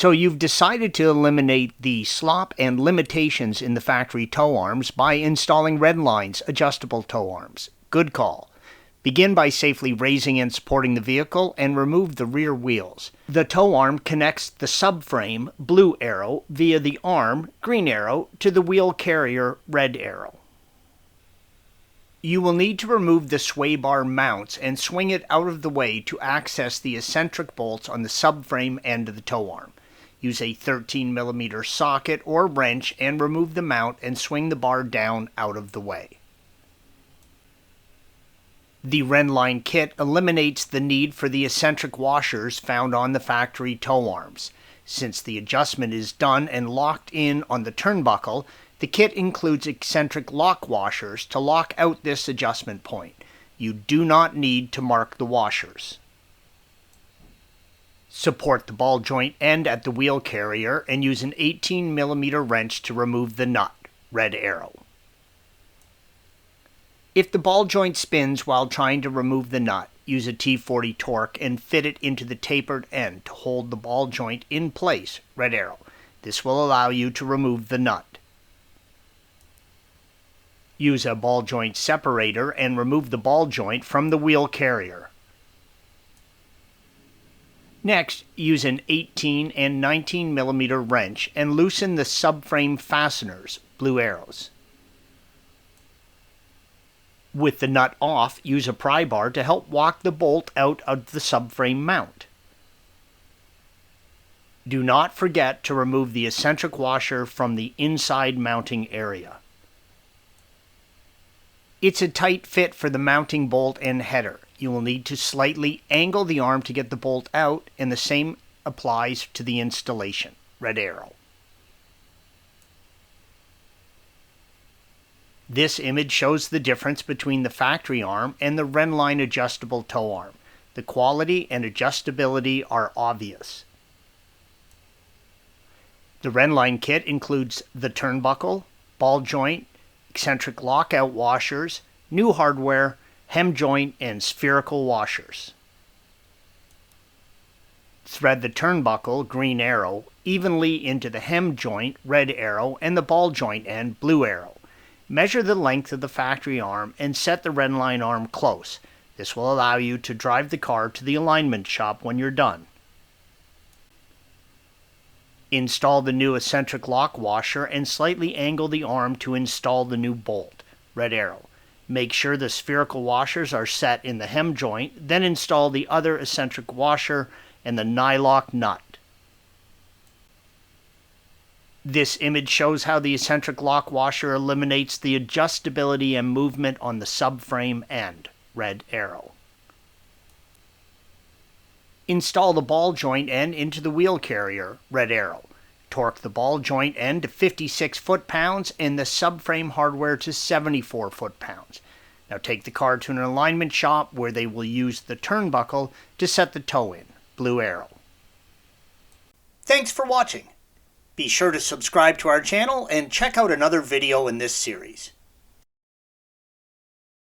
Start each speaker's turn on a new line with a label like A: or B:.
A: So you've decided to eliminate the slop and limitations in the factory tow arms by installing Rennline's adjustable tow arms. Good call. Begin by safely raising and supporting the vehicle and remove the rear wheels. The tow arm connects the subframe, blue arrow, via the arm, green arrow, to the wheel carrier, red arrow. You will need to remove the sway bar mounts and swing it out of the way to access the eccentric bolts on the subframe end of the tow arm. Use a 13mm socket or wrench and remove the mount and swing the bar down out of the way. The Rennline kit eliminates the need for the eccentric washers found on the factory tow arms. Since the adjustment is done and locked in on the turnbuckle, the kit includes eccentric lock washers to lock out this adjustment point. You do not need to mark the washers. Support the ball joint end at the wheel carrier and use an 18mm wrench to remove the nut, red arrow. If the ball joint spins while trying to remove the nut, use a T40 torque and fit it into the tapered end to hold the ball joint in place, red arrow. This will allow you to remove the nut. Use a ball joint separator and remove the ball joint from the wheel carrier. Next, use an 18 and 19mm wrench and loosen the subframe fasteners, blue arrows. With the nut off, use a pry bar to help walk the bolt out of the subframe mount. Do not forget to remove the eccentric washer from the inside mounting area. It's a tight fit for the mounting bolt and header. You will need to slightly angle the arm to get the bolt out, and the same applies to the installation, red arrow. This image shows the difference between the factory arm and the Rennline adjustable tow arm. The quality and adjustability are obvious. The Rennline kit includes the turnbuckle, ball joint, eccentric lockout washers, new hardware, hem joint, and spherical washers. Thread the turnbuckle, green arrow, evenly into the hem joint, red arrow, and the ball joint end, blue arrow. Measure the length of the factory arm and set the Rennline arm close. This will allow you to drive the car to the alignment shop when you're done. Install the new eccentric lock washer and slightly angle the arm to install the new bolt, red arrow. Make sure the spherical washers are set in the hem joint, then install the other eccentric washer and the nylock nut. This image shows how the eccentric lock washer eliminates the adjustability and movement on the subframe end, red arrow. Install the ball joint end into the wheel carrier, red arrow. Torque the ball joint end to 56 foot-pounds and the subframe hardware to 74 foot-pounds. Now take the car to an alignment shop where they will use the turnbuckle to set the toe in, blue arrow. Thanks for watching. Be sure to subscribe to our channel and check out another video in this series.